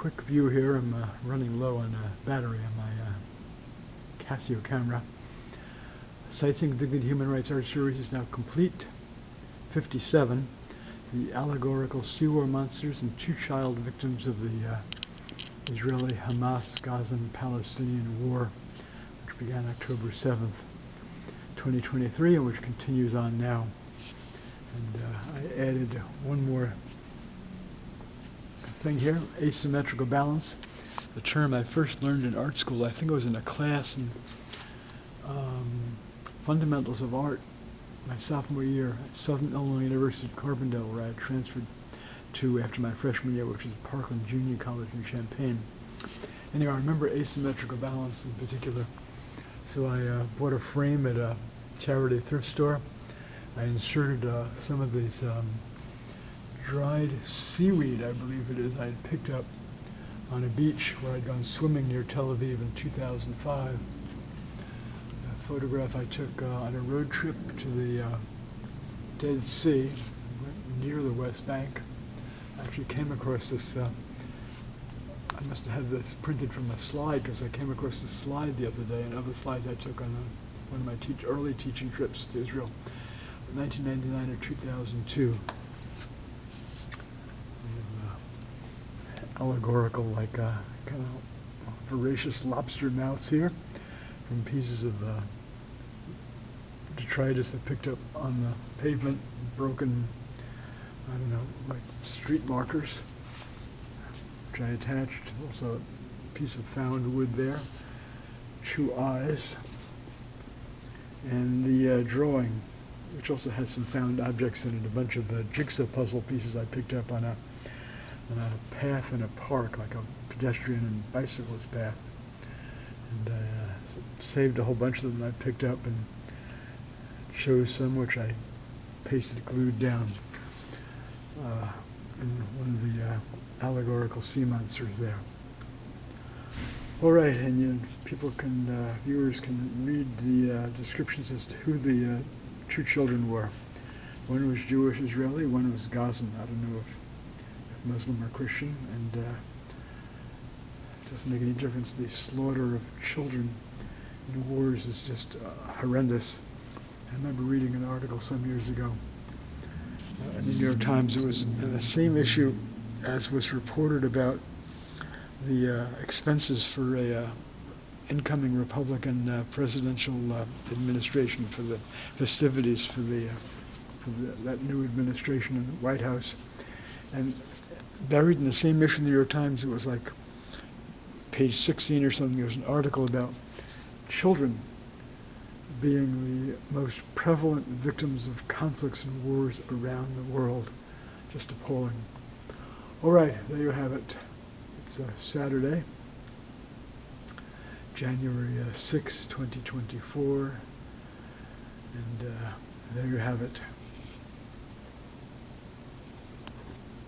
quick view here. I'm running low on battery on my Casio camera. Sightseeing Dignity Human Rights Art Series is now complete. 57. The allegorical sea war monsters and 2child victims of the Israeli-Hamas Gazan-Palestinian war, which began October 7th, 2023, and which continues on now. And I added one more thing here, asymmetrical balance, a term I first learned in art school. I think it was in a class in Fundamentals of Art, my sophomore year at Southern Illinois University at Carbondale, where I had transferred to after my freshman year, which is Parkland Junior College in Champaign. Anyway, I remember asymmetrical balance in particular. So I bought a frame at a charity thrift store. I inserted some of these dried seaweed, I believe it is, I had picked up on a beach where I'd gone swimming near Tel Aviv in 2005. A photograph I took on a road trip to the Dead Sea, near the West Bank. I actually came across this, I must have had this printed from a slide because I came across this slide the other day and other slides I took on one of my early teaching trips to Israel, 1999 or 2002. Allegorical, like kind of voracious lobster mouths here from pieces of detritus that picked up on the pavement, broken, I don't know, like street markers, which I attached. Also a piece of found wood there, 2 eyes, and the drawing, which also has some found objects in it, a bunch of jigsaw puzzle pieces I picked up on a path in a park, like a pedestrian and bicyclist path. And I saved a whole bunch of them I picked up and chose some which I pasted glued down in one of the allegorical sea monsters there. All right, and people can, viewers can read the descriptions as to who the 2 children were. One was Jewish Israeli, one was Gazan. I don't know if Muslim or Christian, and it doesn't make any difference. The slaughter of children in wars is just horrendous. I remember reading an article some years ago in the New York Times. It was in the same issue as was reported about the expenses for a incoming Republican presidential administration, for the festivities for that new administration in the White House. And buried in the same issue in the New York Times, it was like page 16 or something, there was an article about children being the most prevalent victims of conflicts and wars around the world. Just appalling. All right, there you have it. It's Saturday, January 6, 2024, and there you have it.